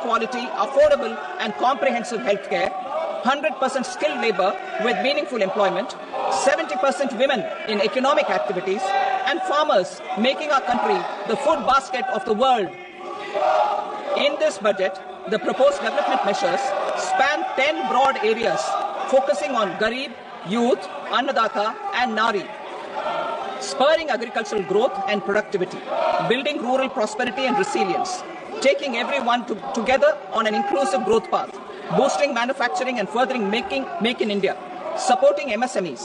quality, affordable and comprehensive healthcare, 100% skilled labor with meaningful employment, 70% women in economic activities, and farmers making our country the food basket of the world. In this budget, the proposed development measures span 10 broad areas, focusing on Garib, youth, Annadata, and Nari, spurring agricultural growth and productivity, building rural prosperity and resilience, taking everyone together on an inclusive growth path, boosting manufacturing and furthering Make in India, supporting MSMEs,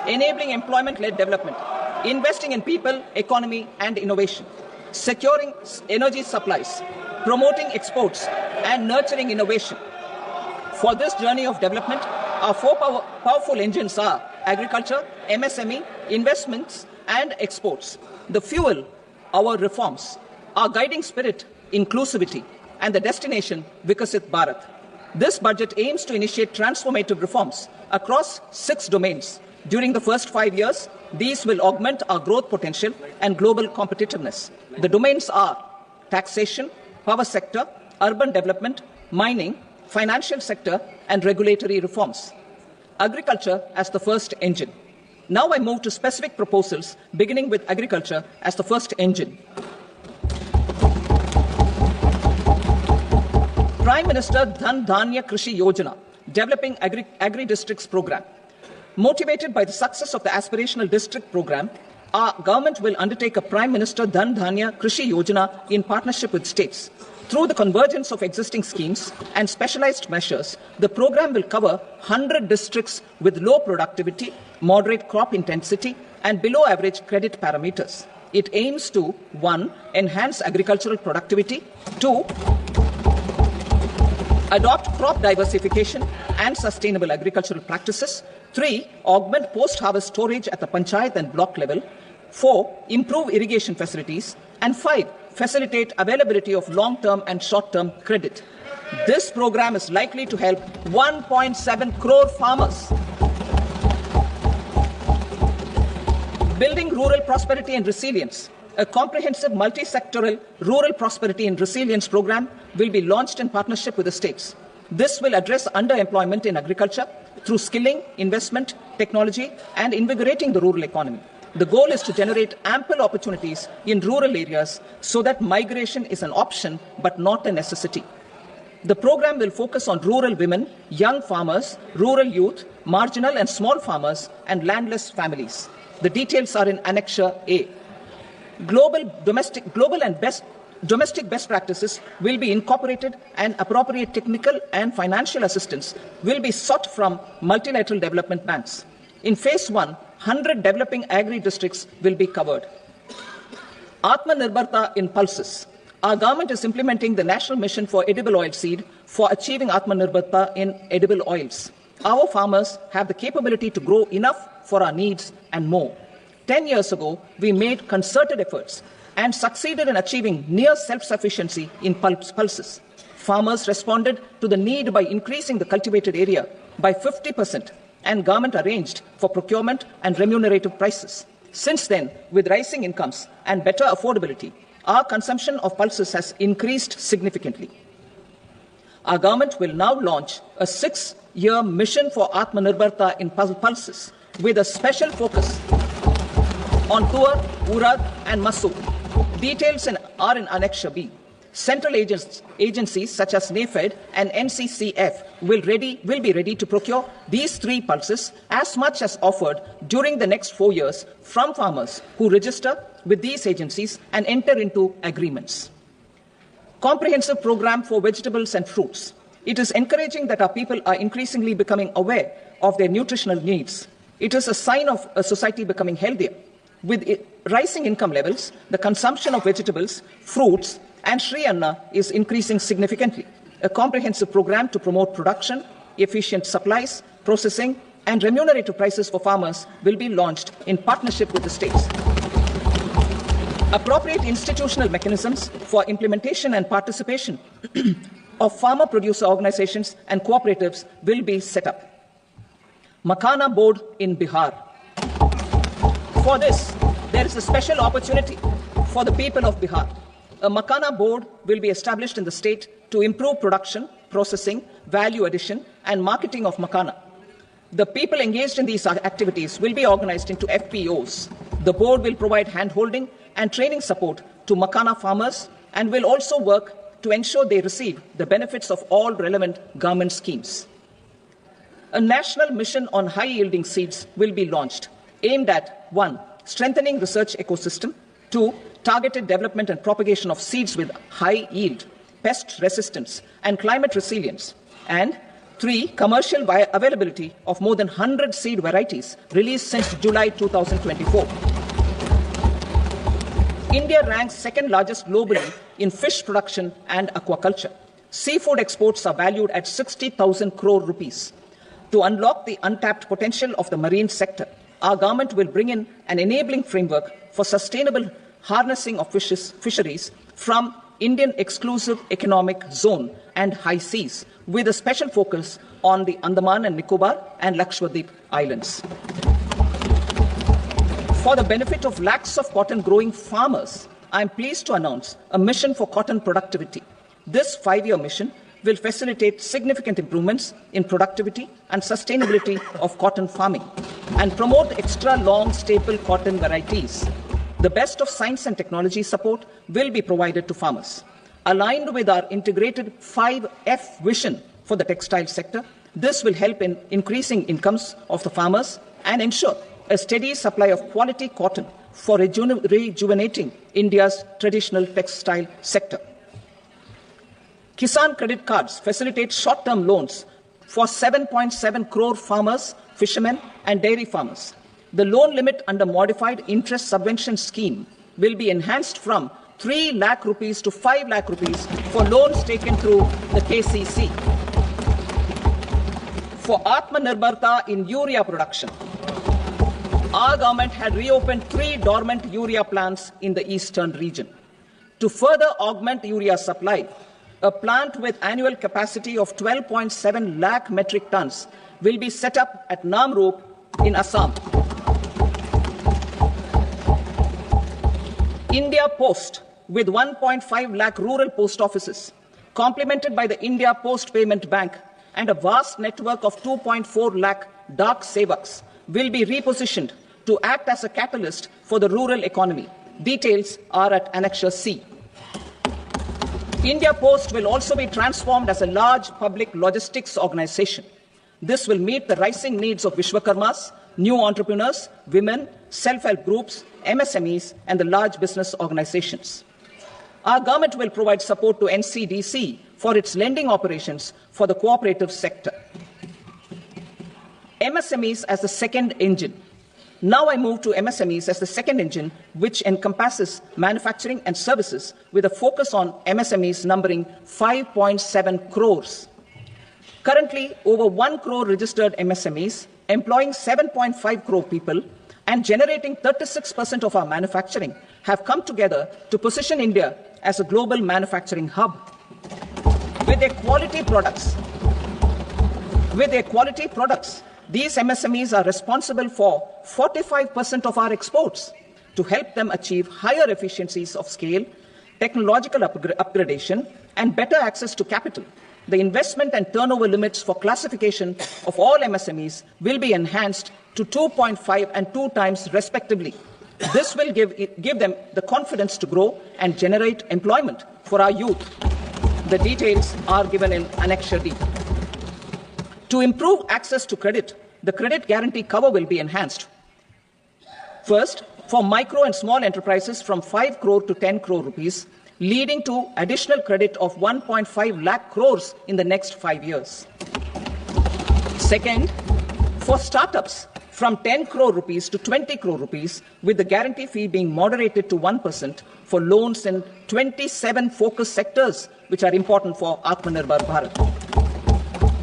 enabling employment-led development, investing in people, economy, and innovation, securing energy supplies, promoting exports, and nurturing innovation. For this journey of development, our four powerful engines are agriculture, MSME, investments, and exports. The fuel, our reforms. Our guiding spirit, inclusivity, and the destination, Vikasit Bharat. This budget aims to initiate transformative reforms across 6 domains. During the first 5 years, these will augment our growth potential and global competitiveness. The domains are taxation, power sector, urban development, mining, financial sector, and regulatory reforms. Agriculture as the first engine. Now I move to specific proposals, beginning with agriculture as the first engine. Prime Minister Dhan Dhanya Krishi Yojana, developing agri-districts program. Motivated by the success of the aspirational district program, our government will undertake a Prime Minister Dhan Dhanya Krishi Yojana in partnership with states. Through the convergence of existing schemes and specialized measures, the program will cover 100 districts with low productivity, moderate crop intensity, and below average credit parameters. It aims to 1. Enhance agricultural productivity, 2. Adopt crop diversification and sustainable agricultural practices, 3. Augment post-harvest storage at the panchayat and block level, 4. Improve irrigation facilities, and 5. Facilitate availability of long-term and short-term credit. This program is likely to help 1.7 crore farmers. Building rural prosperity and resilience. A comprehensive multi-sectoral rural prosperity and resilience program will be launched in partnership with the states. This will address underemployment in agriculture through skilling, investment, technology, and invigorating the rural economy. The goal is to generate ample opportunities in rural areas so that migration is an option but not a necessity. The program will focus on rural women, young farmers, rural youth, marginal and small farmers, and landless families. The details are in Annexure A. Domestic best practices will be incorporated, and appropriate technical and financial assistance will be sought from multilateral development banks. In Phase 1, 100 developing agri-districts will be covered. Atmanirbharta in pulses. Our government is implementing the National Mission for Edible Oilseed for achieving Atmanirbharta in edible oils. Our farmers have the capability to grow enough for our needs and more. 10 years ago, we made concerted efforts and succeeded in achieving near self-sufficiency in pulses. Farmers responded to the need by increasing the cultivated area by 50%, and government arranged for procurement and remunerative prices. Since then, with rising incomes and better affordability, our consumption of pulses has increased significantly. Our government will now launch a 6-year mission for Atmanirbharta in pulses with a special focus on Tuar, Urad and Masoor. Details are in Annexure B. Central agencies such as NAFED and NCCF will be ready to procure these 3 pulses as much as offered during the next 4 years from farmers who register with these agencies and enter into agreements. Comprehensive program for vegetables and fruits. It is encouraging that our people are increasingly becoming aware of their nutritional needs. It is a sign of a society becoming healthier. With rising income levels, the consumption of vegetables, fruits, and Sri Anna is increasing significantly. A comprehensive program to promote production, efficient supplies, processing, and remunerative prices for farmers will be launched in partnership with the states. Appropriate institutional mechanisms for implementation and participation of farmer producer organizations and cooperatives will be set up. Makhana Board in Bihar. For this, there is a special opportunity for the people of Bihar. A Makana board will be established in the state to improve production, processing, value addition, and marketing of Makana. The people engaged in these activities will be organized into FPOs. The board will provide hand-holding and training support to Makana farmers and will also work to ensure they receive the benefits of all relevant government schemes. A national mission on high-yielding seeds will be launched, aimed at 1. Strengthening research ecosystem, 2. Targeted development and propagation of seeds with high yield, pest resistance, and climate resilience, and 3. Commercial availability of more than 100 seed varieties released since July 2024. India ranks second largest globally in fish production and aquaculture. Seafood exports are valued at 60,000 crore rupees. To unlock the untapped potential of the marine sector, our government will bring in an enabling framework for sustainable harnessing of fisheries from Indian Exclusive Economic Zone and high seas, with a special focus on the Andaman and Nicobar and Lakshadweep Islands. For the benefit of lakhs of cotton growing farmers, I am pleased to announce a mission for cotton productivity. This 5-year mission will facilitate significant improvements in productivity and sustainability of cotton farming and promote extra long staple cotton varieties. The best of science and technology support will be provided to farmers. Aligned with our integrated 5F vision for the textile sector, this will help in increasing incomes of the farmers and ensure a steady supply of quality cotton for rejuvenating India's traditional textile sector. Kisan credit cards facilitate short-term loans for 7.7 crore farmers, fishermen, and dairy farmers. The loan limit under modified interest subvention scheme will be enhanced from 3 lakh rupees to 5 lakh rupees for loans taken through the KCC. For Atmanirbharta in urea production, our government had reopened 3 dormant urea plants in the eastern region. To further augment urea supply, a plant with annual capacity of 12.7 lakh metric tons will be set up at Namrup in Assam. India Post, with 1.5 lakh rural post offices, complemented by the India Post Payment Bank and a vast network of 2.4 lakh Dak Sevaks, will be repositioned to act as a catalyst for the rural economy. Details are at Annexure C. India Post will also be transformed as a large public logistics organization. This will meet the rising needs of Vishwakarmas, new entrepreneurs, women, self-help groups, MSMEs, and the large business organizations. Our government will provide support to NCDC for its lending operations for the cooperative sector. MSMEs as the second engine. Now I move to MSMEs as the second engine, which encompasses manufacturing and services with a focus on MSMEs numbering 5.7 crores. Currently, over 1 crore registered MSMEs, employing 7.5 crore people and generating 36% of our manufacturing, have come together to position India as a global manufacturing hub. With their quality products, these MSMEs are responsible for 45% of our exports. To help them achieve higher efficiencies of scale, technological upgradation, and better access to capital, the investment and turnover limits for classification of all MSMEs will be enhanced to 2.5 and 2 times respectively. This will give them the confidence to grow and generate employment for our youth. The details are given in Annexure D. To improve access to credit, the credit guarantee cover will be enhanced. First, for micro and small enterprises from 5 crore to 10 crore rupees, leading to additional credit of 1.5 lakh crores in the next 5 years. Second, for startups from 10 crore rupees to 20 crore rupees, with the guarantee fee being moderated to 1% for loans in 27 focus sectors which are important for Atmanirbhar Bharat.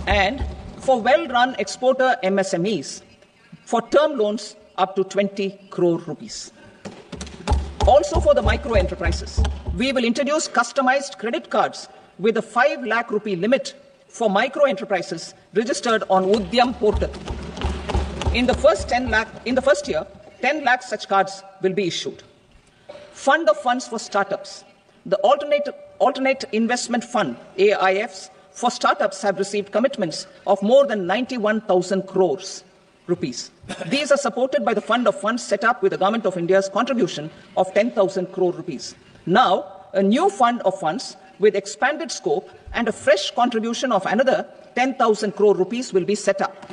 And for well-run exporter MSMEs, for term loans up to 20 crore rupees. Also for the micro enterprises, we will introduce customized credit cards with a 5 lakh rupee limit for micro enterprises registered on Udyam portal. In the first year, 10 lakh such cards will be issued. Fund of funds for startups. The Alternate Investment Fund, AIFs, for startups have received commitments of more than 91,000 crores rupees. These are supported by the fund of funds set up with the Government of India's contribution of 10,000 crore rupees. Now, a new fund of funds with expanded scope and a fresh contribution of another 10,000 crore rupees will be set up.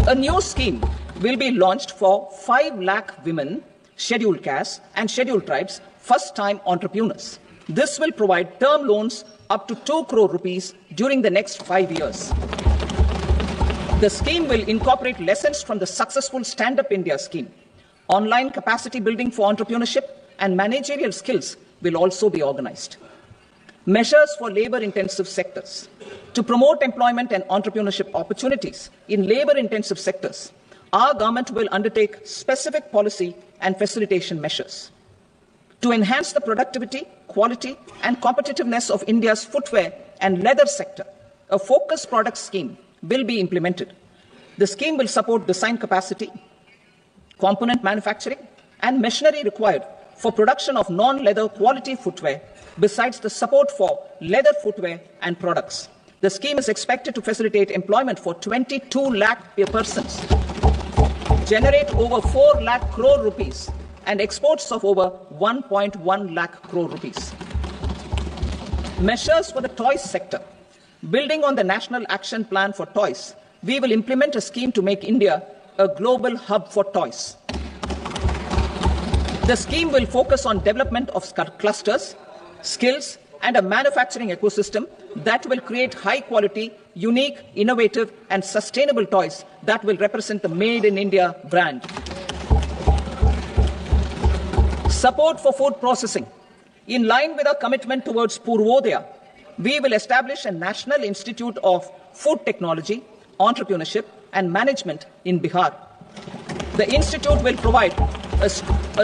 A new scheme will be launched for 5 lakh women, scheduled castes and scheduled tribes, first-time entrepreneurs. This will provide term loans up to 2 crore rupees during the next 5 years. The scheme will incorporate lessons from the successful Stand Up India scheme. Online capacity building for entrepreneurship and managerial skills will also be organized. Measures for labor-intensive sectors. To promote employment and entrepreneurship opportunities in labor-intensive sectors, our government will undertake specific policy and facilitation measures. To enhance the productivity, quality, and competitiveness of India's footwear and leather sector, a focused product scheme will be implemented. The scheme will support design capacity, component manufacturing, and machinery required for production of non-leather quality footwear, besides the support for leather footwear and products. The scheme is expected to facilitate employment for 22 lakh persons, generate over 4 lakh crore rupees, and exports of over 1.1 lakh crore rupees. Measures for the toys sector. Building on the National Action Plan for Toys, we will implement a scheme to make India a global hub for toys. The scheme will focus on development of clusters, skills, and a manufacturing ecosystem that will create high-quality, unique, innovative, and sustainable toys that will represent the Made in India brand. Support for food processing. In line with our commitment towards Purvodaya, we will establish a National Institute of Food Technology, Entrepreneurship, and Management in Bihar. The institute will provide a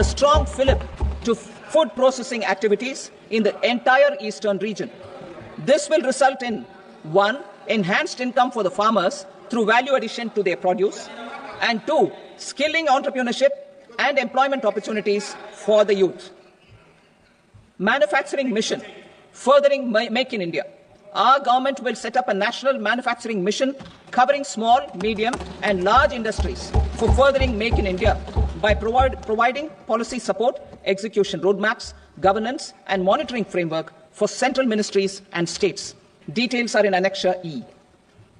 strong fillip to food processing activities in the entire eastern region. This will result in 1. Enhanced income for the farmers through value addition to their produce, and 2. Skilling entrepreneurship and employment opportunities for the youth. Manufacturing mission, furthering Make in India. Our government will set up a national manufacturing mission covering small, medium, and large industries for furthering Make in India by providing policy support, execution roadmaps, governance, and monitoring framework for central ministries and states. Details are in Annexure E.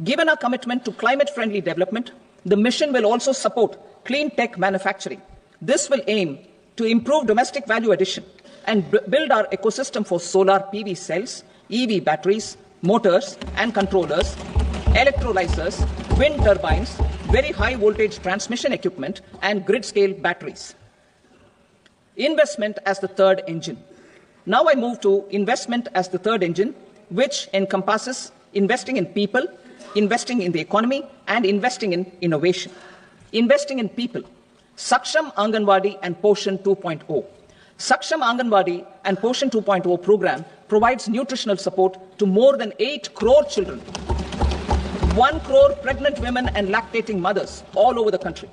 Given our commitment to climate-friendly development, the mission will also support clean tech manufacturing. This will aim to improve domestic value addition and build our ecosystem for solar PV cells, EV batteries, motors and controllers, electrolyzers, wind turbines, very high voltage transmission equipment, and grid-scale batteries. Investment as the third engine. Now I move to investment as the third engine, which encompasses investing in people, investing in the economy, and investing in innovation. Investing in people. Saksham Anganwadi and Poshan 2.0. Saksham Anganwadi and Poshan 2.0 program provides nutritional support to more than 8 crore children, 1 crore pregnant women and lactating mothers all over the country,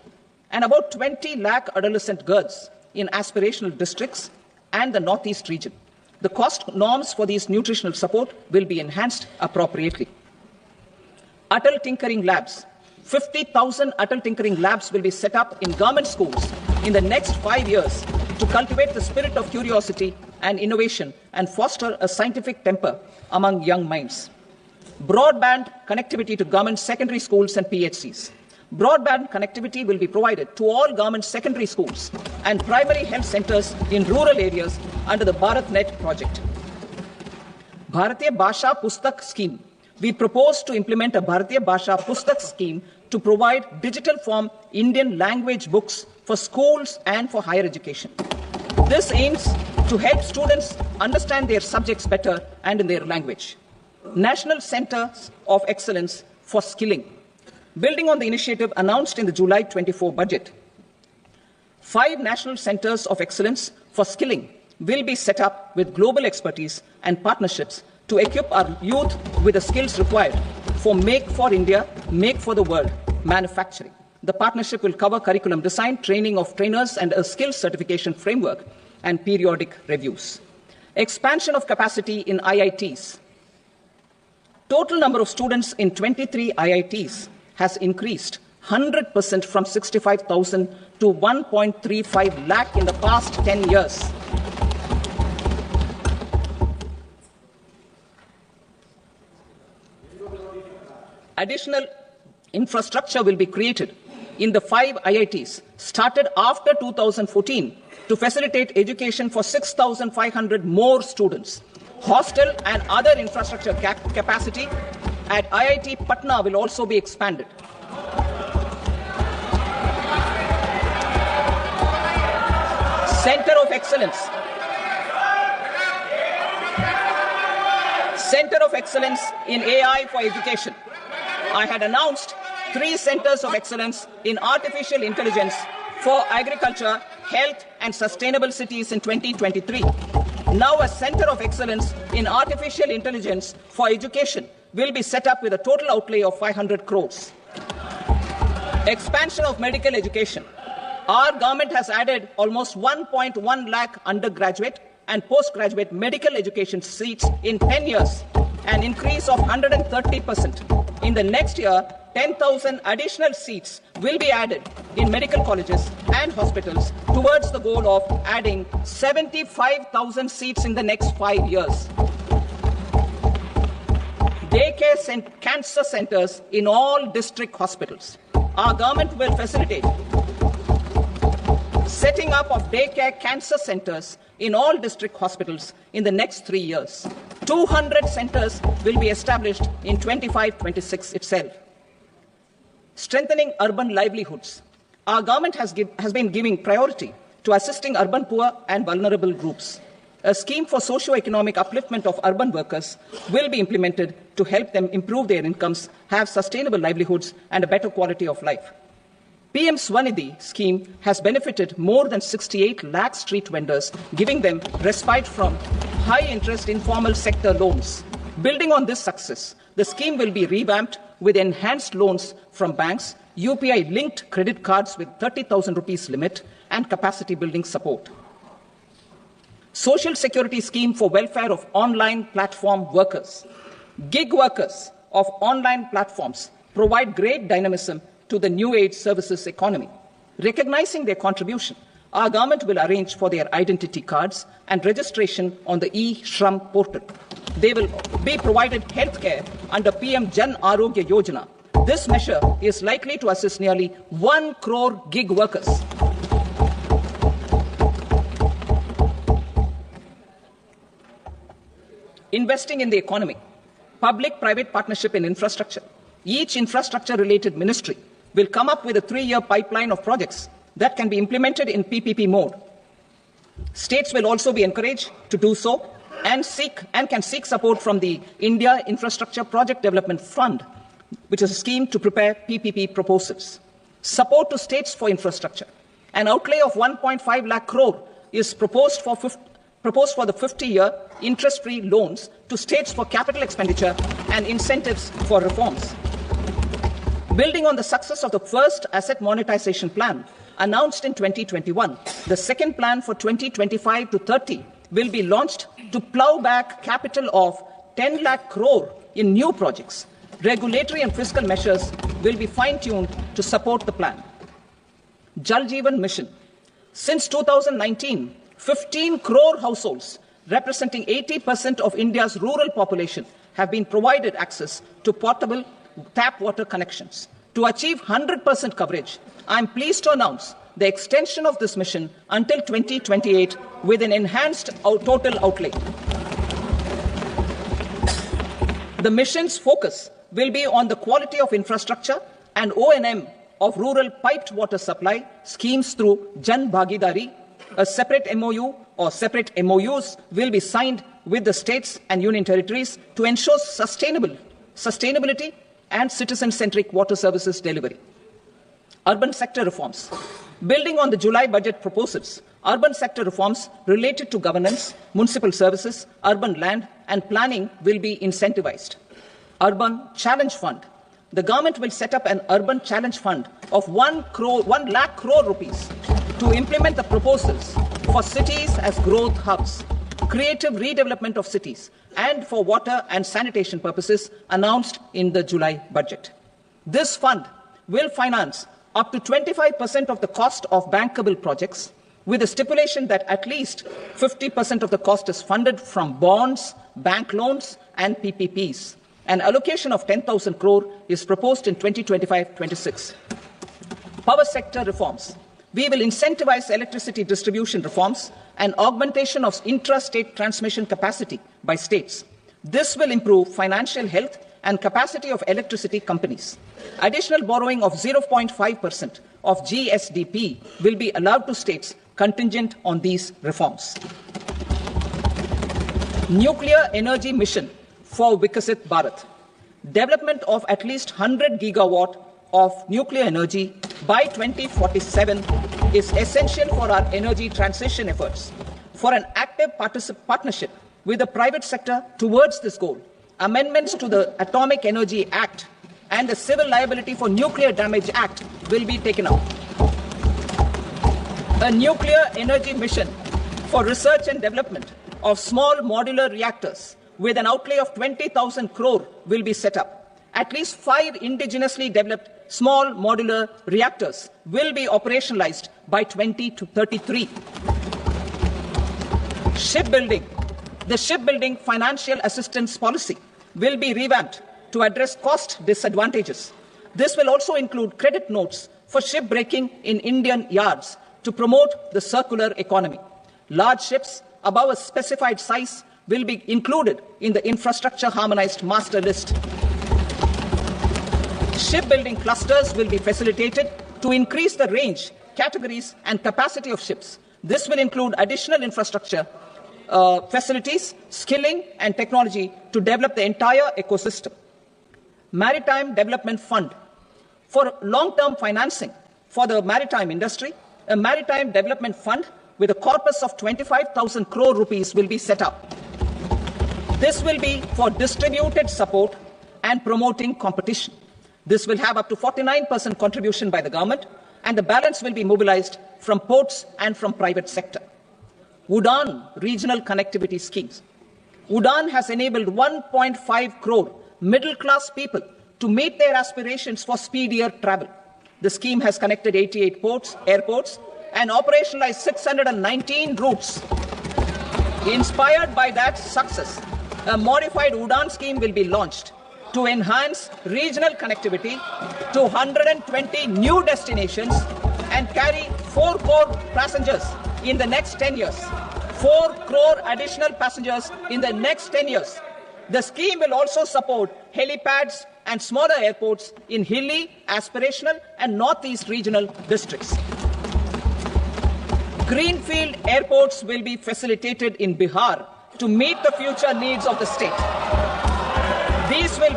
and about 20 lakh adolescent girls in aspirational districts and the Northeast region. The cost norms for these nutritional support will be enhanced appropriately. Atal Tinkering Labs. 50,000 Atal Tinkering Labs will be set up in government schools in the next 5 years to cultivate the spirit of curiosity and innovation and foster a scientific temper among young minds. Broadband connectivity to government secondary schools and PHCs. Broadband connectivity will be provided to all government secondary schools and primary health centers in rural areas under the BharatNet project. Bharatiya Bhasha Pustak Scheme. We propose to implement a Bharatiya Bhasha Pustak scheme to provide digital form Indian language books for schools and for higher education. This aims to help students understand their subjects better and in their language. National Centers of Excellence for Skilling. Building on the initiative announced in the July 24 budget, 5 National Centers of Excellence for Skilling will be set up with global expertise and partnerships to equip our youth with the skills required for Make for India, Make for the World manufacturing. The partnership will cover curriculum design, training of trainers, and a skills certification framework and periodic reviews. Expansion of capacity in IITs. Total number of students in 23 IITs has increased 100% from 65,000 to 1.35 lakh in the past 10 years. Additional infrastructure will be created in the 5 IITs started after 2014 to facilitate education for 6,500 more students. Hostel and other infrastructure capacity at IIT Patna will also be expanded. Center of Excellence. Center of Excellence in AI for Education. I had announced 3 centers of excellence in artificial intelligence for agriculture, health, and sustainable cities in 2023. Now a center of excellence in artificial intelligence for education will be set up with a total outlay of 500 crores. Expansion of medical education. Our government has added almost 1.1 lakh undergraduate and postgraduate medical education seats in 10 years, an increase of 130%. In the next year, 10,000 additional seats will be added in medical colleges and hospitals towards the goal of adding 75,000 seats in the next 5 years. Daycare and cancer centers in all district hospitals. Our government will facilitate setting up of daycare cancer centers in all district hospitals in the next 3 years. 200 centers will be established in 25-26 itself. Strengthening urban livelihoods. Our government has been giving priority to assisting urban poor and vulnerable groups. A scheme for socio-economic upliftment of urban workers will be implemented to help them improve their incomes, have sustainable livelihoods, and a better quality of life. PM Swanidhi scheme has benefited more than 68 lakh street vendors, giving them respite from high-interest informal sector loans. Building on this success, the scheme will be revamped with enhanced loans from banks, UPI-linked credit cards with 30,000 rupees limit, and capacity-building support. Social Security Scheme for welfare of online platform workers. Gig workers of online platforms provide great dynamism to the new age services economy. Recognizing their contribution, our government will arrange for their identity cards and registration on the e-Shram portal. They will be provided healthcare under PM Jan Arogya Yojana. This measure is likely to assist nearly 1 crore gig workers. Investing in the economy. Public-private partnership in infrastructure. Each infrastructure-related ministry will come up with a 3-year pipeline of projects that can be implemented in PPP mode. States will also be encouraged to do so and can seek support from the India Infrastructure Project Development Fund, which is a scheme to prepare PPP proposals. Support to states for infrastructure. An outlay of 1.5 lakh crore is proposed for the 50-year interest-free loans to states for capital expenditure and incentives for reforms. Building on the success of the first asset monetization plan announced in 2021, the second plan for 2025 to 30 will be launched to plough back capital of 10 lakh crore in new projects. Regulatory and fiscal measures will be fine-tuned to support the plan. Jal Jeevan Mission. Since 2019, 15 crore households, representing 80% of India's rural population, have been provided access to portable tap water connections. To achieve 100% coverage, I am pleased to announce the extension of this mission until 2028 with an enhanced total outlay. The mission's focus will be on the quality of infrastructure and O&M of rural piped water supply schemes through Jan Bhagidari. A separate MOU or separate MOUs will be signed with the states and union territories to ensure sustainability and citizen-centric water services delivery. Urban sector reforms. Building on the July budget proposals, urban sector reforms related to governance, municipal services, urban land and planning will be incentivized. Urban Challenge Fund. The government will set up an Urban Challenge Fund of 1 lakh crore rupees to implement the proposals for cities as growth hubs, creative redevelopment of cities, and for water and sanitation purposes announced in the July budget. This fund will finance up to 25% of the cost of bankable projects, with a stipulation that at least 50% of the cost is funded from bonds, bank loans, and PPPs. An allocation of 10,000 crore is proposed in 2025-26. Power sector reforms. We will incentivize electricity distribution reforms and augmentation of intrastate transmission capacity by states. This will improve financial health and capacity of electricity companies. Additional borrowing of 0.5% of GSDP will be allowed to states contingent on these reforms. Nuclear energy mission for Vikasit Bharat. Development of at least 100 gigawatt of nuclear energy by 2047 is essential for our energy transition efforts. For an active partnership with the private sector towards this goal, amendments to the Atomic Energy Act and the Civil Liability for Nuclear Damage Act will be taken up. A nuclear energy mission for research and development of small modular reactors with an outlay of 20,000 crore will be set up. At least 5 indigenously developed small modular reactors will be operationalized by 2033. Shipbuilding. The shipbuilding financial assistance policy will be revamped to address cost disadvantages. This will also include credit notes for shipbreaking in Indian yards to promote the circular economy. Large ships above a specified size will be included in the infrastructure harmonized master list. Shipbuilding clusters will be facilitated to increase the range, categories, and capacity of ships. This will include additional infrastructure, facilities, skilling, and technology to develop the entire ecosystem. Maritime Development Fund. For long-term financing for the maritime industry, a Maritime Development Fund with a corpus of 25,000 crore rupees will be set up. This will be for distributed support and promoting competition. This will have up to 49% contribution by the government, and the balance will be mobilized from ports and from private sector. UDAN regional connectivity schemes. UDAN has enabled 1.5 crore middle-class people to meet their aspirations for speedier travel. The scheme has connected 88 airports, and operationalized 619 routes. Inspired by that success, a modified UDAN scheme will be launched to enhance regional connectivity to 120 new destinations and carry 4 crore passengers in the next 10 years. 4 crore additional passengers in the next 10 years. The scheme will also support helipads and smaller airports in hilly, aspirational, and northeast regional districts. Greenfield airports will be facilitated in Bihar to meet the future needs of the state. These will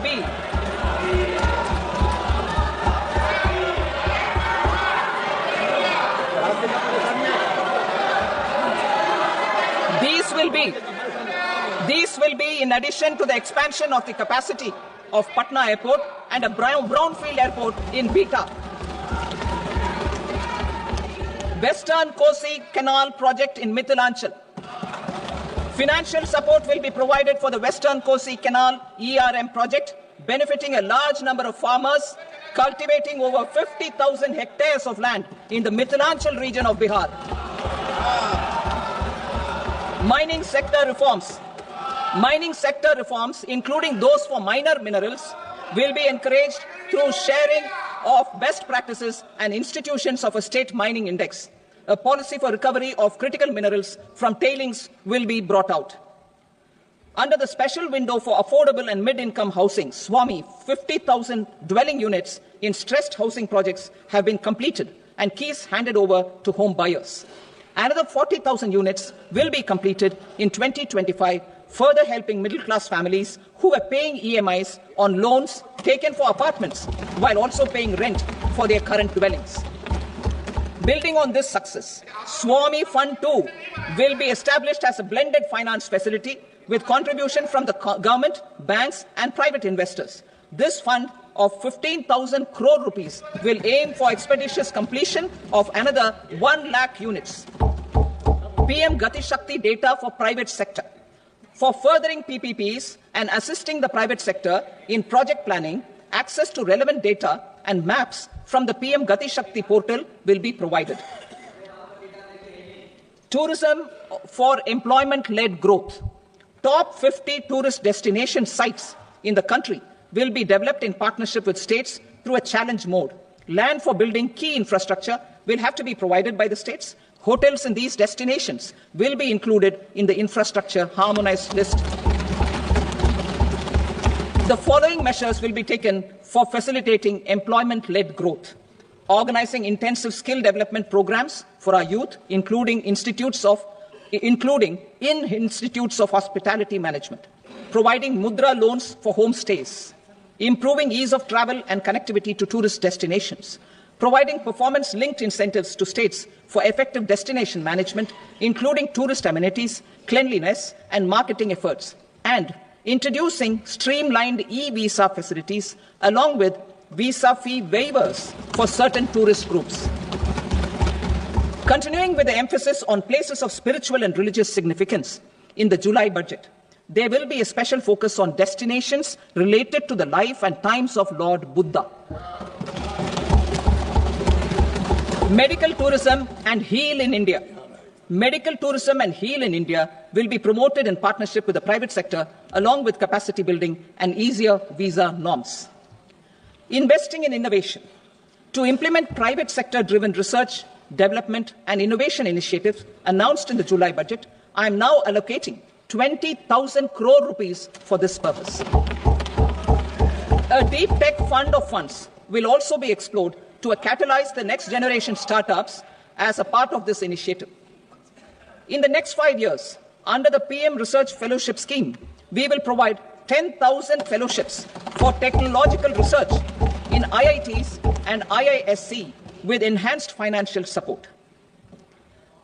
be in addition to the expansion of the capacity of Patna Airport and a brownfield airport in Beta. Western Kosi Canal project in Mithilanchal. Financial support will be provided for the Western Kosi Canal ERM project, benefiting a large number of farmers cultivating over 50,000 hectares of land in the Mithilanchal region of Bihar. Mining sector reforms. Mining sector reforms, including those for minor minerals, will be encouraged through sharing of best practices and institutions of a state mining index. A policy for recovery of critical minerals from tailings will be brought out. Under the special window for affordable and mid-income housing, Swami, 50,000 dwelling units in stressed housing projects have been completed and keys handed over to home buyers. Another 40,000 units will be completed in 2025, further helping middle-class families who are paying EMIs on loans taken for apartments while also paying rent for their current dwellings. Building on this success, Swami Fund 2 will be established as a blended finance facility with contribution from the government, banks, and private investors. This fund of 15,000 crore rupees will aim for expeditious completion of another 1 lakh units. PM Gati Shakti data for private sector. For furthering PPPs and assisting the private sector in project planning, access to relevant data and maps from the PM Gati Shakti portal will be provided. Tourism for employment-led growth. Top 50 tourist destination sites in the country will be developed in partnership with states through a challenge mode. Land for building key infrastructure will have to be provided by the states. Hotels in these destinations will be included in the infrastructure harmonized list. The following measures will be taken for facilitating employment-led growth. Organizing intensive skill development programs for our youth, including in institutes of hospitality management. Providing mudra loans for homestays. Improving ease of travel and connectivity to tourist destinations. Providing performance-linked incentives to states for effective destination management, including tourist amenities, cleanliness, and marketing efforts, and introducing streamlined e-visa facilities along with visa fee waivers for certain tourist groups. Continuing with the emphasis on places of spiritual and religious significance, in the July budget, there will be a special focus on destinations related to the life and times of Lord Buddha. Medical tourism and heal in India. Medical tourism and heal in India will be promoted in partnership with the private sector, along with capacity building and easier visa norms. Investing in innovation. To implement private sector-driven research, development and innovation initiatives announced in the July budget, I am now allocating 20,000 crore rupees for this purpose. A deep tech fund of funds will also be explored to catalyze the next generation startups as a part of this initiative. In the next 5 years, under the PM Research Fellowship Scheme, we will provide 10,000 fellowships for technological research in IITs and IISc with enhanced financial support.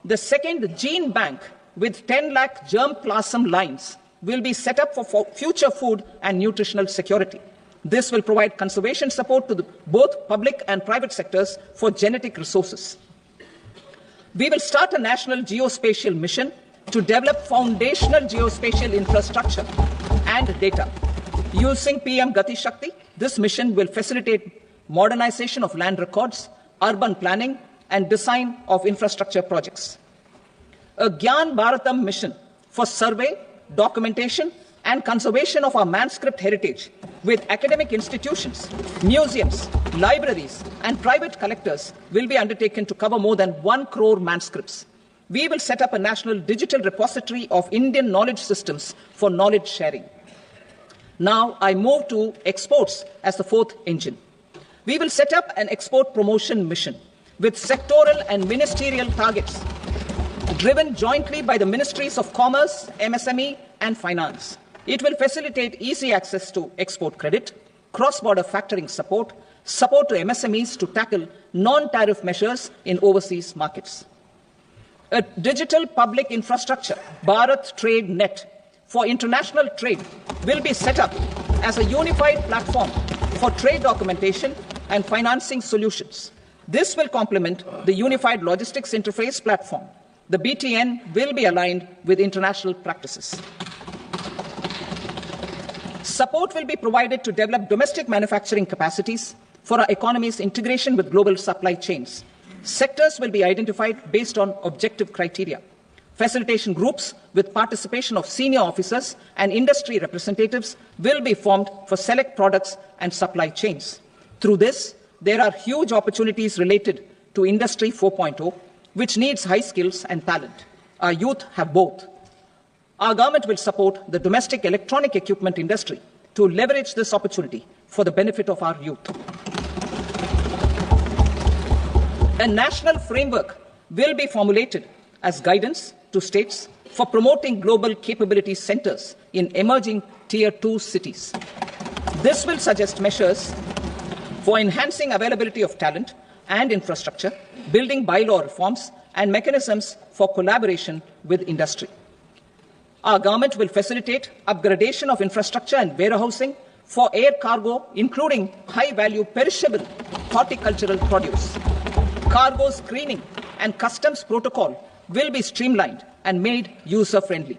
The second gene bank with 10 lakh germplasm lines will be set up for future food and nutritional security. This will provide conservation support to both public and private sectors for genetic resources. We will start a national geospatial mission to develop foundational geospatial infrastructure and data. Using PM Gati Shakti, this mission will facilitate modernization of land records, urban planning, and design of infrastructure projects. A Gyan Bharatam mission for survey, documentation, and conservation of our manuscript heritage with academic institutions, museums, libraries, and private collectors will be undertaken to cover more than 1 crore manuscripts. We will set up a national digital repository of Indian knowledge systems for knowledge sharing. Now I move to exports as the fourth engine. We will set up an export promotion mission with sectoral and ministerial targets driven jointly by the Ministries of Commerce, MSME, and Finance. It will facilitate easy access to export credit, cross-border factoring support, support to MSMEs to tackle non-tariff measures in overseas markets. A digital public infrastructure, Bharat Trade Net, for international trade will be set up as a unified platform for trade documentation and financing solutions. This will complement the Unified Logistics Interface platform. The BTN will be aligned with international practices. Support will be provided to develop domestic manufacturing capacities for our economy's integration with global supply chains. Sectors will be identified based on objective criteria. Facilitation groups with participation of senior officers and industry representatives will be formed for select products and supply chains. Through this, there are huge opportunities related to Industry 4.0, which needs high skills and talent. Our youth have both. Our government will support the domestic electronic equipment industry to leverage this opportunity for the benefit of our youth. A national framework will be formulated as guidance to states for promoting global capability centers in emerging Tier 2 cities. This will suggest measures for enhancing availability of talent and infrastructure, building bylaw reforms, and mechanisms for collaboration with industry. Our government will facilitate upgradation of infrastructure and warehousing for air cargo, including high-value perishable horticultural produce. Cargo screening and customs protocol will be streamlined and made user-friendly.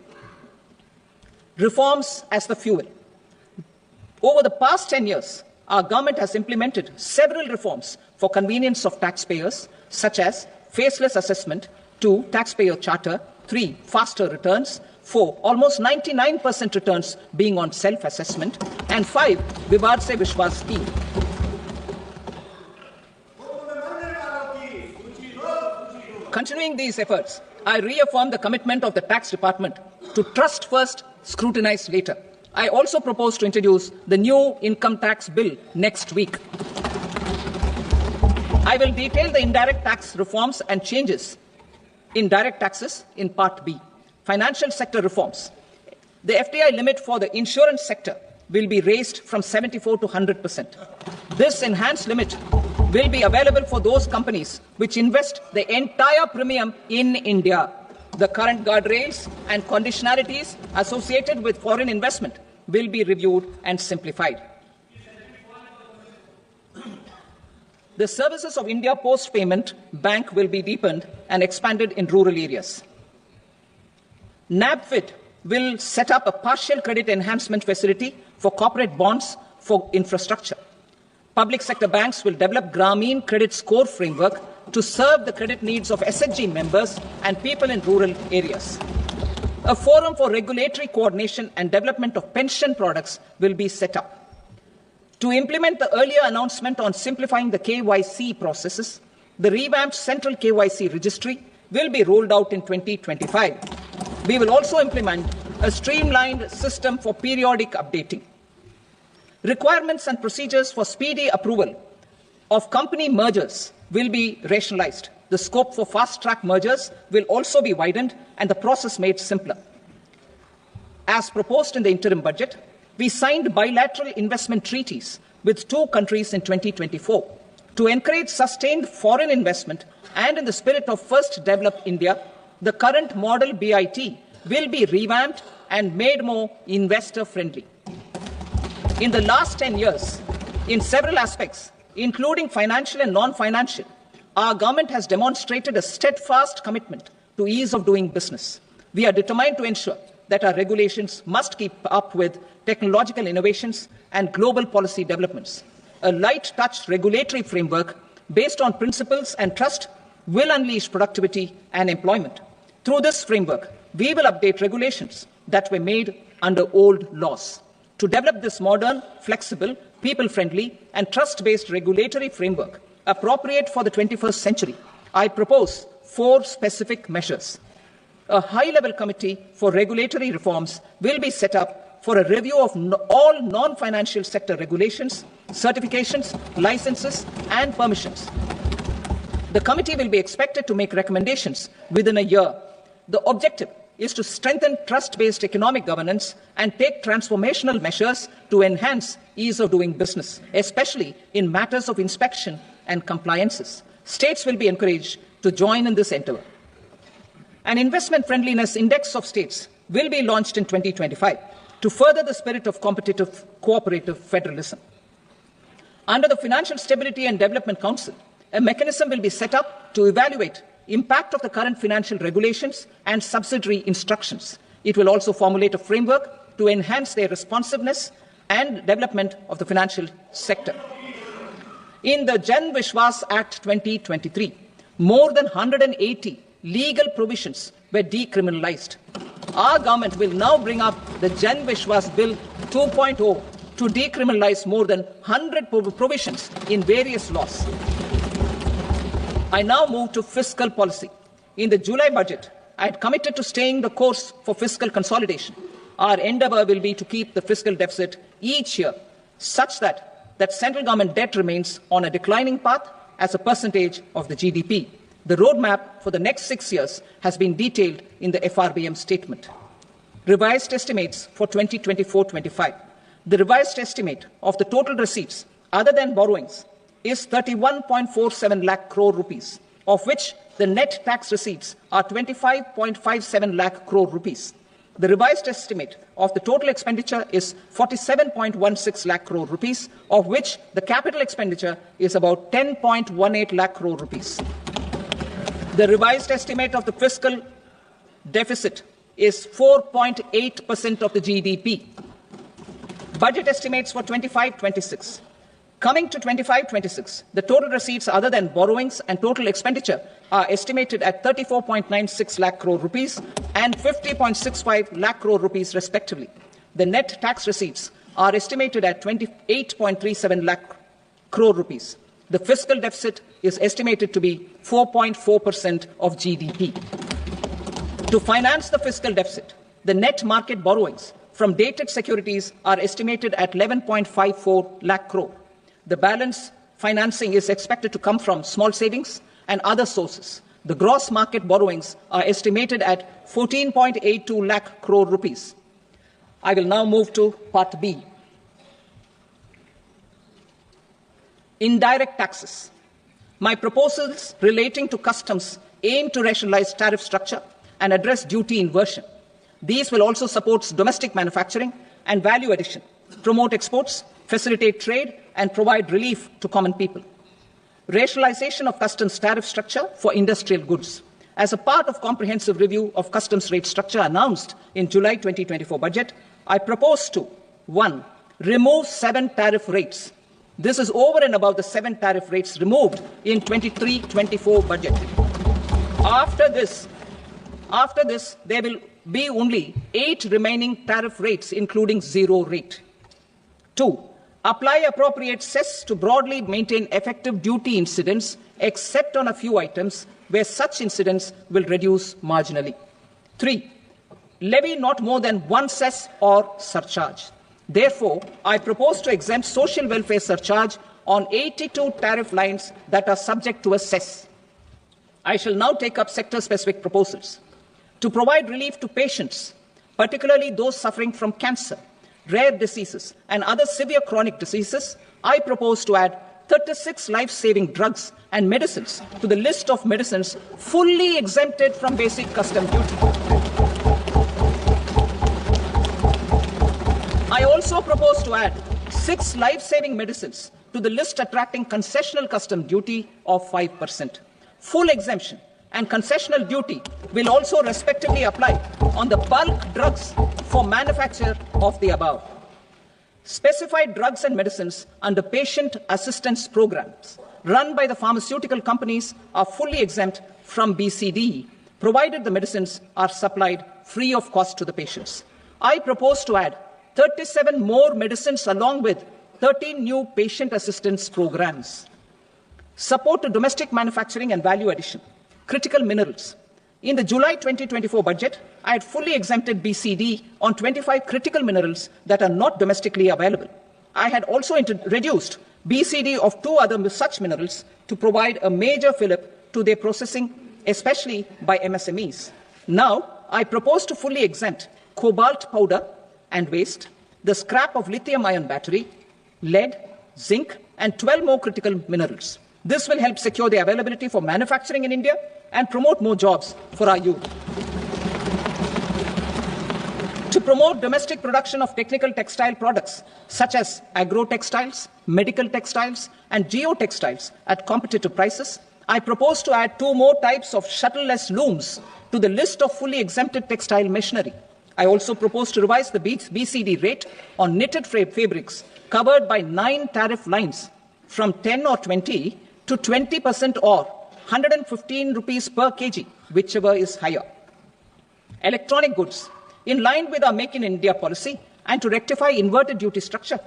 Reforms as the fuel. Over the past 10 years, our government has implemented several reforms for convenience of taxpayers, such as faceless assessment, 2, taxpayer charter, 3, faster returns, 4, almost 99% returns being on self-assessment, and 5, Vivad Se Vishwas scheme. Continuing these efforts, I reaffirm the commitment of the Tax Department to trust first, scrutinize later. I also propose to introduce the new income tax bill next week. I will detail the indirect tax reforms and changes in direct taxes in Part B. Financial sector reforms. The FDI limit for the insurance sector will be raised from 74 to 100%. This enhanced limit will be available for those companies which invest the entire premium in India. The current guardrails and conditionalities associated with foreign investment will be reviewed and simplified. The services of India Post Payment Bank will be deepened and expanded in rural areas. NABFID will set up a partial credit enhancement facility for corporate bonds for infrastructure. Public sector banks will develop Grameen Credit Score Framework to serve the credit needs of SHG members and people in rural areas. A forum for regulatory coordination and development of pension products will be set up. To implement the earlier announcement on simplifying the KYC processes, the revamped Central KYC Registry will be rolled out in 2025. We will also implement a streamlined system for periodic updating. Requirements and procedures for speedy approval of company mergers will be rationalized. The scope for fast-track mergers will also be widened and the process made simpler. As proposed in the interim budget, we signed bilateral investment treaties with 2 countries in 2024 to encourage sustained foreign investment, and in the spirit of First Develop India, the current model BIT will be revamped and made more investor-friendly. In the last 10 years, in several aspects, including financial and non-financial, our government has demonstrated a steadfast commitment to ease of doing business. We are determined to ensure that our regulations must keep up with technological innovations and global policy developments. A light-touch regulatory framework based on principles and trust will unleash productivity and employment. Through this framework, we will update regulations that were made under old laws. To develop this modern, flexible, people-friendly and trust-based regulatory framework appropriate for the 21st century, I propose 4 specific measures. A high-level committee for regulatory reforms will be set up for a review of all non-financial sector regulations, certifications, licenses and permissions. The committee will be expected to make recommendations within a year. The objective is to strengthen trust-based economic governance and take transformational measures to enhance ease of doing business, especially in matters of inspection and compliances. States will be encouraged to join in this endeavour. An investment friendliness index of states will be launched in 2025 to further the spirit of competitive cooperative federalism. Under the Financial Stability and Development Council, a mechanism will be set up to evaluate impact of the current financial regulations and subsidiary instructions. It will also formulate a framework to enhance their responsiveness and development of the financial sector. In the Jan Vishwas Act 2023, more than 180 legal provisions were decriminalized. Our government will now bring up the Jan Vishwas Bill 2.0 to decriminalize more than 100 provisions in various laws. I now move to fiscal policy. In the July budget, I had committed to staying the course for fiscal consolidation. Our endeavour will be to keep the fiscal deficit each year such that central government debt remains on a declining path as a percentage of the GDP. The roadmap for the next 6 years has been detailed in the FRBM statement. Revised estimates for 2024-25. The revised estimate of the total receipts other than borrowings is 31.47 lakh crore rupees, of which the net tax receipts are 25.57 lakh crore rupees. The revised estimate of the total expenditure is 47.16 lakh crore rupees, of which the capital expenditure is about 10.18 lakh crore rupees. The revised estimate of the fiscal deficit is 4.8% of the GDP. Budget estimates for 25-26. Coming to 25-26, the total receipts other than borrowings and total expenditure are estimated at 34.96 lakh crore rupees and 50.65 lakh crore rupees respectively. The net tax receipts are estimated at 28.37 lakh crore rupees. The fiscal deficit is estimated to be 4.4% of GDP. To finance the fiscal deficit, the net market borrowings from dated securities are estimated at 11.54 lakh crore. The balance financing is expected to come from small savings and other sources. The gross market borrowings are estimated at 14.82 lakh crore rupees. I will now move to Part B. Indirect taxes. My proposals relating to customs aim to rationalize tariff structure and address duty inversion. These will also support domestic manufacturing and value addition, promote exports, facilitate trade, and provide relief to common people. Rationalization of customs tariff structure for industrial goods. As a part of comprehensive review of customs rate structure announced in July 2024 budget, I propose to 1. Remove 7 tariff rates. This is over and above the 7 tariff rates removed in 23-24 budget. After this, there will be only 8 remaining tariff rates, including 0 rate. 2. Apply appropriate cess to broadly maintain effective duty incidence, except on a few items where such incidence will reduce marginally. 3. Levy not more than 1 cess or surcharge. Therefore, I propose to exempt social welfare surcharge on 82 tariff lines that are subject to a cess. I shall now take up sector-specific proposals. To provide relief to patients, particularly those suffering from cancer, rare diseases, and other severe chronic diseases, I propose to add 36 life-saving drugs and medicines to the list of medicines fully exempted from basic custom duty. I also propose to add 6 life-saving medicines to the list attracting concessional custom duty of 5%. Full exemption and concessional duty will also respectively apply on the bulk drugs for manufacture of the above. Specified drugs and medicines under patient assistance programs run by the pharmaceutical companies are fully exempt from BCD, provided the medicines are supplied free of cost to the patients. I propose to add 37 more medicines along with 13 new patient assistance programs. Support to domestic manufacturing and value addition. Critical minerals. In the July 2024 budget, I had fully exempted BCD on 25 critical minerals that are not domestically available. I had also reduced BCD of 2 other such minerals to provide a major fillip to their processing, especially by MSMEs. Now, I propose to fully exempt cobalt powder and waste, the scrap of lithium-ion battery, lead, zinc, and 12 more critical minerals. This will help secure the availability for manufacturing in India and promote more jobs for our youth. To promote domestic production of technical textile products such as agro-textiles, medical textiles, and geotextiles at competitive prices, I propose to add 2 more types of shuttle-less looms to the list of fully exempted textile machinery. I also propose to revise the BCD rate on knitted fabrics covered by 9 tariff lines from 10 or 20 to 20% or 115 rupees per kg, whichever is higher. Electronic goods. In line with our Make in India policy and to rectify inverted duty structure,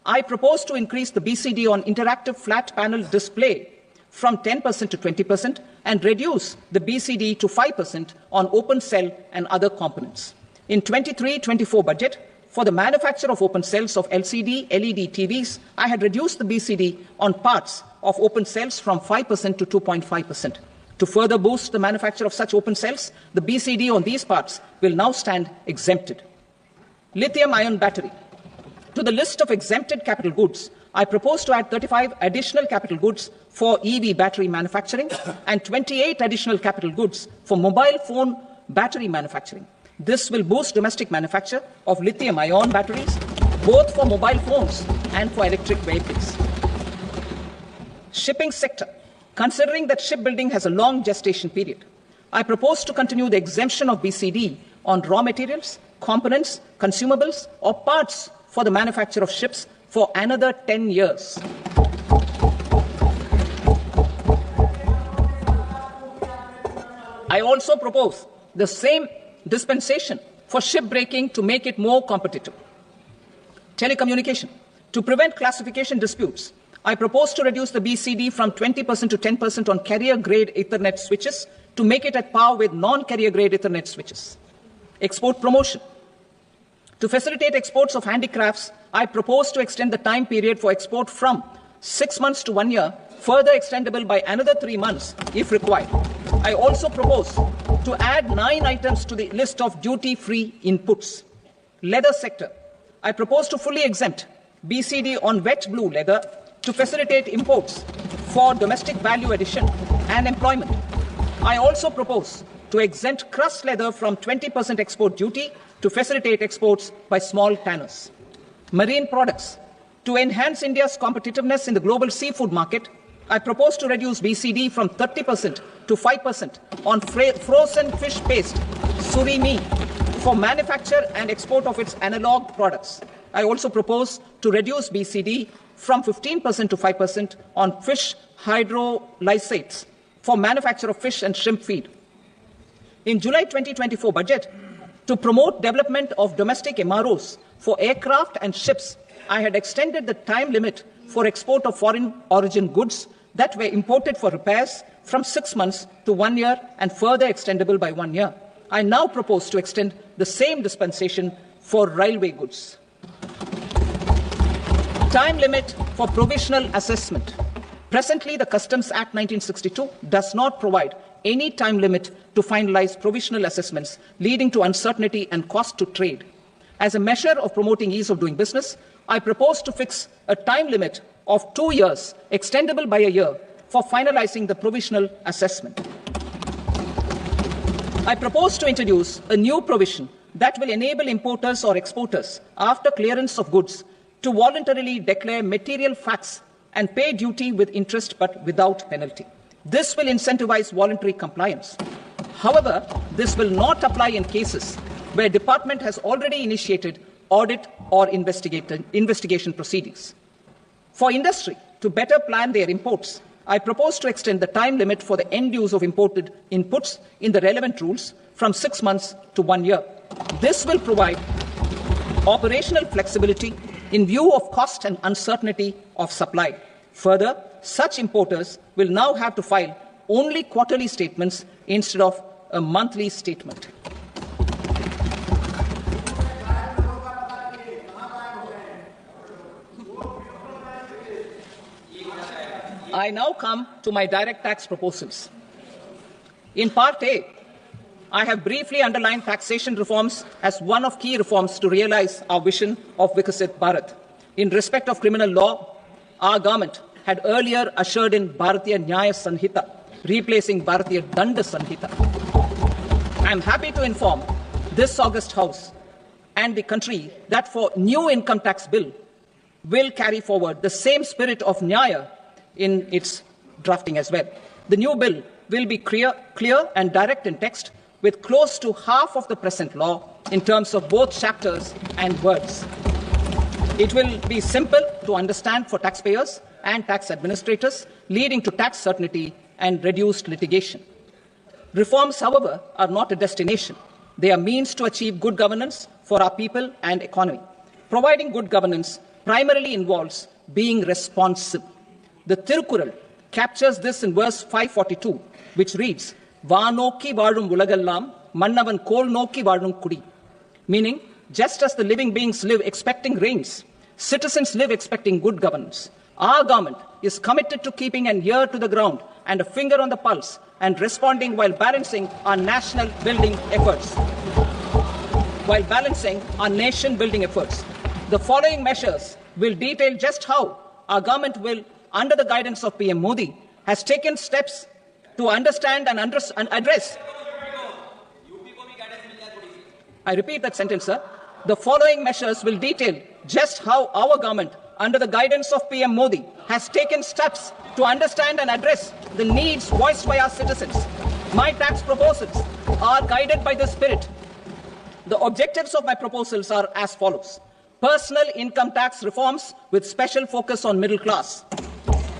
I propose to increase the BCD on interactive flat panel display from 10% to 20% and reduce the BCD to 5% on open cell and other components. In 23-24 budget, for the manufacture of open cells of LCD, LED TVs, I had reduced the BCD on parts of open cells from 5% to 2.5%. To further boost the manufacture of such open cells, the BCD on these parts will now stand exempted. Lithium-ion battery. To the list of exempted capital goods, I propose to add 35 additional capital goods for EV battery manufacturing and 28 additional capital goods for mobile phone battery manufacturing. This will boost domestic manufacture of lithium-ion batteries, both for mobile phones and for electric vehicles. Shipping sector. Considering that shipbuilding has a long gestation period, I propose to continue the exemption of BCD on raw materials, components, consumables, or parts for the manufacture of ships for another 10 years. I also propose the same dispensation for shipbreaking to make it more competitive. Telecommunication. To prevent classification disputes, I propose to reduce the BCD from 20% to 10% on carrier-grade Ethernet switches to make it at par with non-carrier-grade Ethernet switches. Export promotion. To facilitate exports of handicrafts, I propose to extend the time period for export from 6 months to 1 year, further extendable by another 3 months if required. I also propose to add 9 items to the list of duty-free inputs. Leather sector. I propose to fully exempt BCD on wet blue leather to facilitate imports for domestic value addition and employment. I also propose to exempt crust leather from 20% export duty to facilitate exports by small tanners. Marine products. To enhance India's competitiveness in the global seafood market, I propose to reduce BCD from 30% to 5% on frozen fish paste, surimi, for manufacture and export of its analog products. I also propose to reduce BCD from 15% to 5% on fish hydrolysates for manufacture of fish and shrimp feed. In July 2024 budget, to promote development of domestic MROs for aircraft and ships, I had extended the time limit for export of foreign origin goods that were imported for repairs from 6 months to 1 year and further extendable by 1 year. I now propose to extend the same dispensation for railway goods. Time limit for provisional assessment. Presently, the Customs Act 1962 does not provide any time limit to finalize provisional assessments, leading to uncertainty and cost to trade. As a measure of promoting ease of doing business, I propose to fix a time limit of 2 years, extendable by a year, for finalizing the provisional assessment. I propose to introduce a new provision that will enable importers or exporters, after clearance of goods, to voluntarily declare material facts and pay duty with interest but without penalty. This will incentivize voluntary compliance. However, this will not apply in cases where department has already initiated audit or investigation proceedings. For industry to better plan their imports, I propose to extend the time limit for the end use of imported inputs in the relevant rules from 6 months to 1 year. This will provide operational flexibility in view of cost and uncertainty of supply. Further, such importers will now have to file only quarterly statements instead of a monthly statement. I now come to my direct tax proposals. In Part A, I have briefly underlined taxation reforms as one of key reforms to realize our vision of Vikasit Bharat. In respect of criminal law, our government had earlier ushered in Bharatiya Nyaya Sanhita, replacing Bharatiya Danda Sanhita. I am happy to inform this August House and the country that for new income tax bill will carry forward the same spirit of Nyaya in its drafting as well. The new bill will be clear and direct in text, with close to half of the present law in terms of both chapters and words. It will be simple to understand for taxpayers and tax administrators, leading to tax certainty and reduced litigation. Reforms, however, are not a destination. They are means to achieve good governance for our people and economy. Providing good governance primarily involves being responsive. The Tirukkural captures this in verse 542, which reads, "Vaanokki vaazhum ulagallam, mannavan kol nokki vaazhum kudi," meaning, just as the living beings live expecting rains, citizens live expecting good governance. Our government is committed to keeping an ear to the ground and a finger on the pulse and responding while balancing our national building efforts. The following measures will detail just how our government will, under the guidance of PM Modi, has taken steps to understand and address. I repeat that sentence, sir. The following measures will detail just how our government, under the guidance of PM Modi, has taken steps to understand and address the needs voiced by our citizens. My tax proposals are guided by this spirit. The objectives of my proposals are as follows. Personal income tax reforms with special focus on middle class.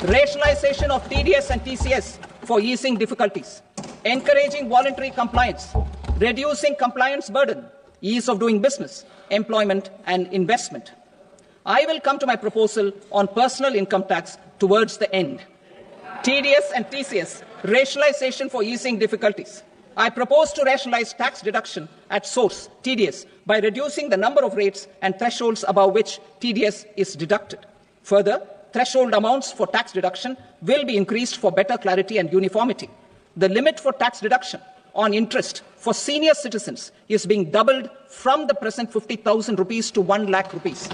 Rationalization of TDS and TCS for easing difficulties. Encouraging voluntary compliance. Reducing compliance burden. Ease of doing business. Employment and investment. I will come to my proposal on personal income tax towards the end. TDS and TCS, rationalization for easing difficulties. I propose to rationalize tax deduction at source, TDS, by reducing the number of rates and thresholds above which TDS is deducted. Further, threshold amounts for tax deduction will be increased for better clarity and uniformity. The limit for tax deduction on interest for senior citizens is being doubled from the present 50,000 rupees to 1 lakh rupees.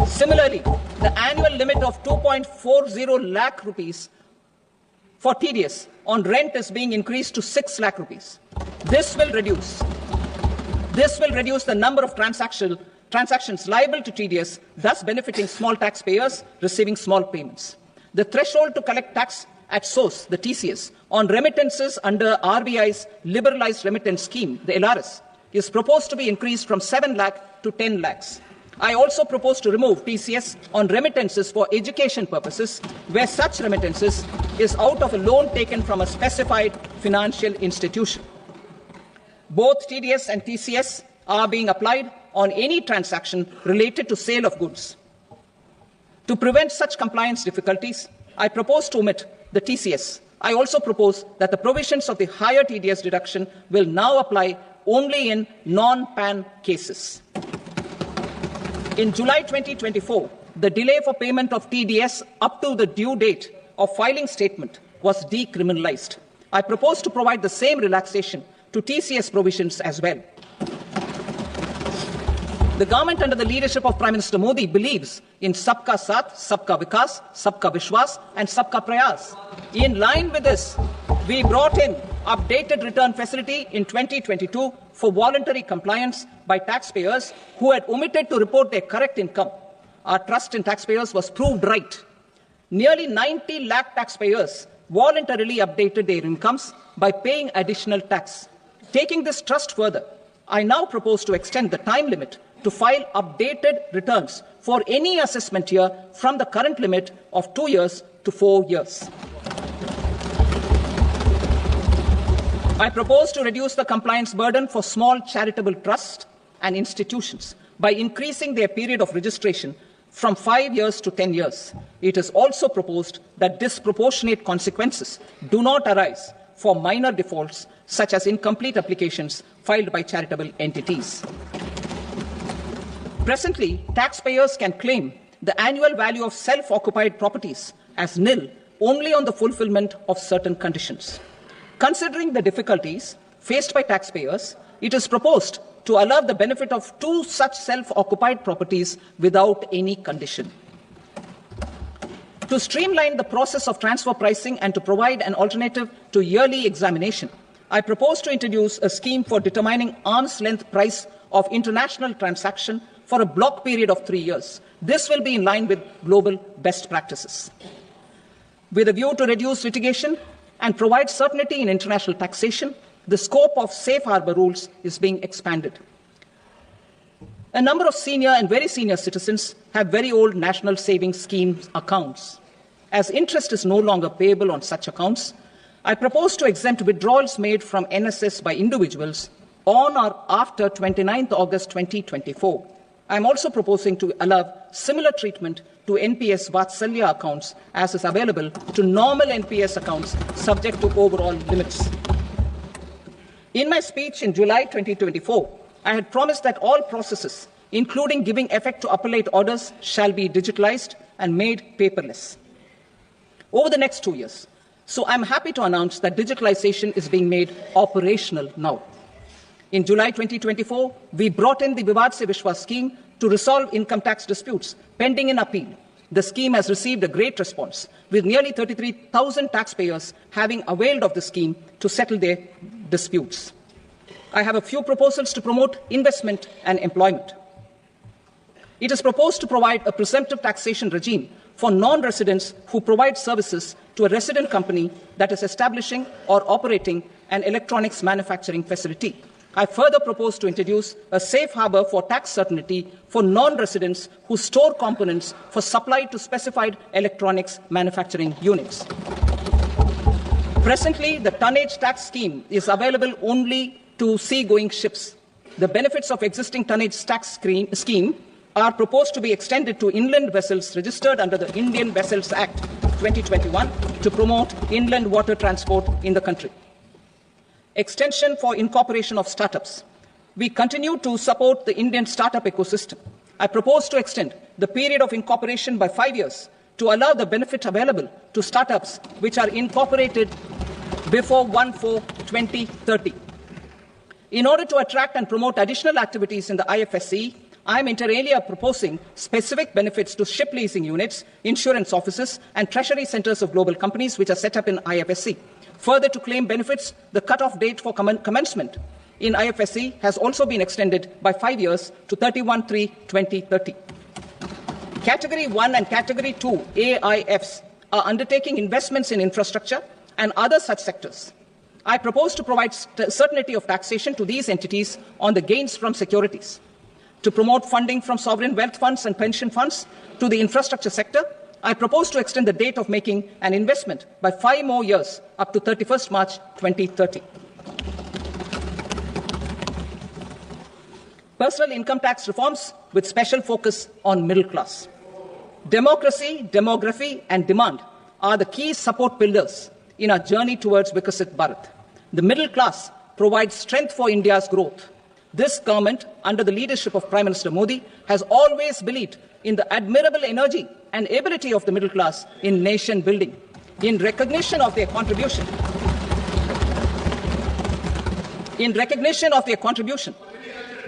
Similarly, the annual limit of 2.40 lakh rupees for TDS on rent is being increased to 6 lakh rupees. This will reduce the number of transactions liable to TDS, thus benefiting small taxpayers receiving small payments. The threshold to collect tax at source, the TCS, on remittances under RBI's liberalized remittance scheme, the LRS, is proposed to be increased from 7 lakh to 10 lakhs. I also propose to remove TCS on remittances for education purposes, where such remittances is out of a loan taken from a specified financial institution. Both TDS and TCS are being applied on any transaction related to sale of goods. To prevent such compliance difficulties, I propose to omit the TCS. I also propose that the provisions of the higher TDS deduction will now apply only in non-PAN cases. In July 2024, the delay for payment of TDS up to the due date of filing statement was decriminalized. I propose to provide the same relaxation to TCS provisions as well. The government under the leadership of Prime Minister Modi believes in Sabka Saath, Sabka Vikas, Sabka Vishwas and Sabka Prayas. In line with this, we brought in updated return facility in 2022 for voluntary compliance by taxpayers who had omitted to report their correct income. Our trust in taxpayers was proved right. Nearly 90 lakh taxpayers voluntarily updated their incomes by paying additional tax. Taking this trust further, I now propose to extend the time limit to file updated returns for any assessment year from the current limit of 2 years to 4 years. I propose to reduce the compliance burden for small charitable trusts and institutions by increasing their period of registration from 5 years to 10 years. It is also proposed that disproportionate consequences do not arise for minor defaults, such as incomplete applications filed by charitable entities. Presently, taxpayers can claim the annual value of self-occupied properties as nil only on the fulfillment of certain conditions. Considering the difficulties faced by taxpayers, it is proposed to allow the benefit of 2 such self-occupied properties without any condition. To streamline the process of transfer pricing and to provide an alternative to yearly examination, I propose to introduce a scheme for determining arm's length price of international transaction for a block period of 3 years. This will be in line with global best practices. With a view to reduce litigation and provide certainty in international taxation, the scope of safe harbor rules is being expanded. A number of senior and very senior citizens have very old national savings scheme accounts. As interest is no longer payable on such accounts, I propose to exempt withdrawals made from NSS by individuals on or after 29th August 2024. I am also proposing to allow similar treatment to NPS Vatsalya accounts as is available to normal NPS accounts subject to overall limits. In my speech in July 2024, I had promised that all processes, including giving effect to appellate orders, shall be digitalized and made paperless over the next 2 years. So I'm happy to announce that digitalization is being made operational now. In July 2024, we brought in the Vivad Se Vishwas scheme to resolve income tax disputes pending in appeal. The scheme has received a great response, with nearly 33,000 taxpayers having availed of the scheme to settle their disputes. I have a few proposals to promote investment and employment. It is proposed to provide a presumptive taxation regime for non-residents who provide services to a resident company that is establishing or operating an electronics manufacturing facility. I further propose to introduce a safe harbor for tax certainty for non-residents who store components for supply to specified electronics manufacturing units. Presently, the tonnage tax scheme is available only to sea-going ships. The benefits of existing tonnage tax scheme are proposed to be extended to inland vessels registered under the Indian Vessels Act 2021 to promote inland water transport in the country. Extension for incorporation of startups. We continue to support the Indian startup ecosystem. I propose to extend the period of incorporation by 5 years to allow the benefit available to startups which are incorporated before 1/4/2030. In order to attract and promote additional activities in the IFSC, I am inter alia proposing specific benefits to ship leasing units, insurance offices, and treasury centers of global companies which are set up in IFSC. Further, to claim benefits, the cut-off date for commencement in IFSC has also been extended by 5 years to 31/3/2030. Category 1 and Category 2 AIFs are undertaking investments in infrastructure and other such sectors. I propose to provide certainty of taxation to these entities on the gains from securities. To promote funding from sovereign wealth funds and pension funds to the infrastructure sector, I propose to extend the date of making an investment by 5 more years, up to 31st March 2030. Personal income tax reforms with special focus on middle class. Democracy, demography, and demand are the key support pillars in our journey towards Vikasit Bharat. The middle class provides strength for India's growth. This government, under the leadership of Prime Minister Modi, has always believed in the admirable energy and ability of the middle class in nation building. In recognition of their contribution,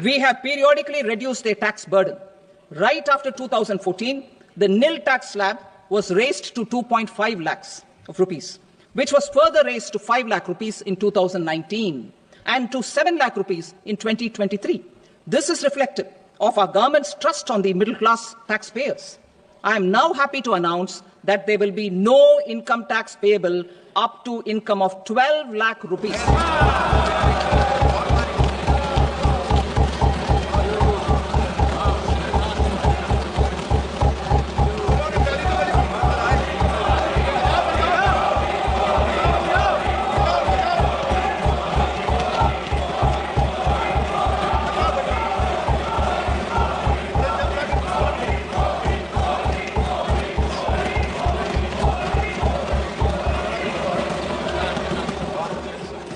we have periodically reduced their tax burden. Right after 2014, the nil tax slab was raised to 2.5 lakhs of rupees, which was further raised to 5 lakh rupees in 2019 and to 7 lakh rupees in 2023. This is reflective of our government's trust on the middle-class taxpayers. I am now happy to announce that there will be no income tax payable up to income of 12 lakh rupees.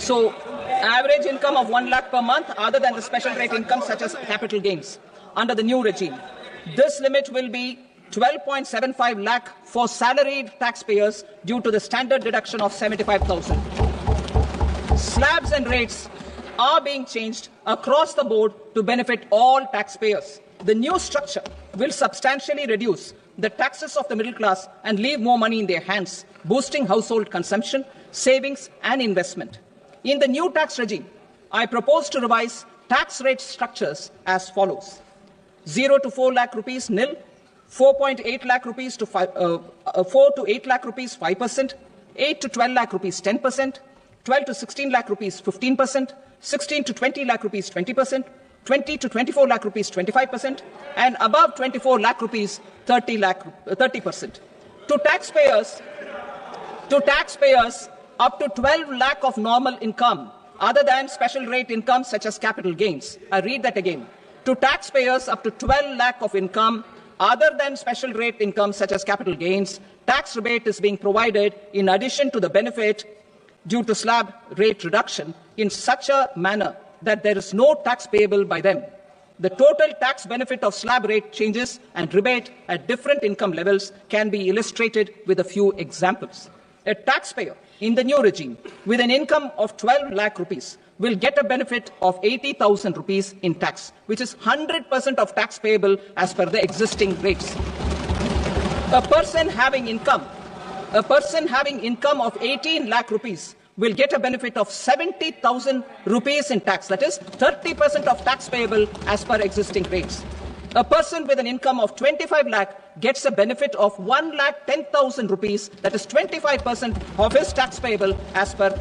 So, average income of 1 lakh per month, other than the special rate income such as capital gains, under the new regime. This limit will be 12.75 lakh for salaried taxpayers due to the standard deduction of 75,000. Slabs and rates are being changed across the board to benefit all taxpayers. The new structure will substantially reduce the taxes of the middle class and leave more money in their hands, boosting household consumption, savings, and investment. In the new tax regime, I propose to revise tax rate structures as follows. 0 to 4 lakh rupees nil, 4.8 lakh rupees to 4 to 8 lakh rupees 5%, 8 to 12 lakh rupees 10%, 12 to 16 lakh rupees 15%, 16 to 20 lakh rupees 20%, 20 to 24 lakh rupees 25%, and above 24 lakh rupees 30%. To taxpayers up to 12 lakh of normal income, other than special rate income such as capital gains. I read that again. To taxpayers up to 12 lakh of income, other than special rate income such as capital gains, tax rebate is being provided in addition to the benefit due to slab rate reduction in such a manner that there is no tax payable by them. The total tax benefit of slab rate changes and rebate at different income levels can be illustrated with a few examples. A taxpayer in the new regime with an income of 12 lakh rupees will get a benefit of 80,000 rupees in tax, which is 100% of tax payable as per the existing rates. A person having income of 18 lakh rupees will get a benefit of 70,000 rupees in tax, that is 30% of tax payable as per existing rates. A person with an income of 25 lakh gets a benefit of 1,10,000 rupees, that is 25% of his tax payable as per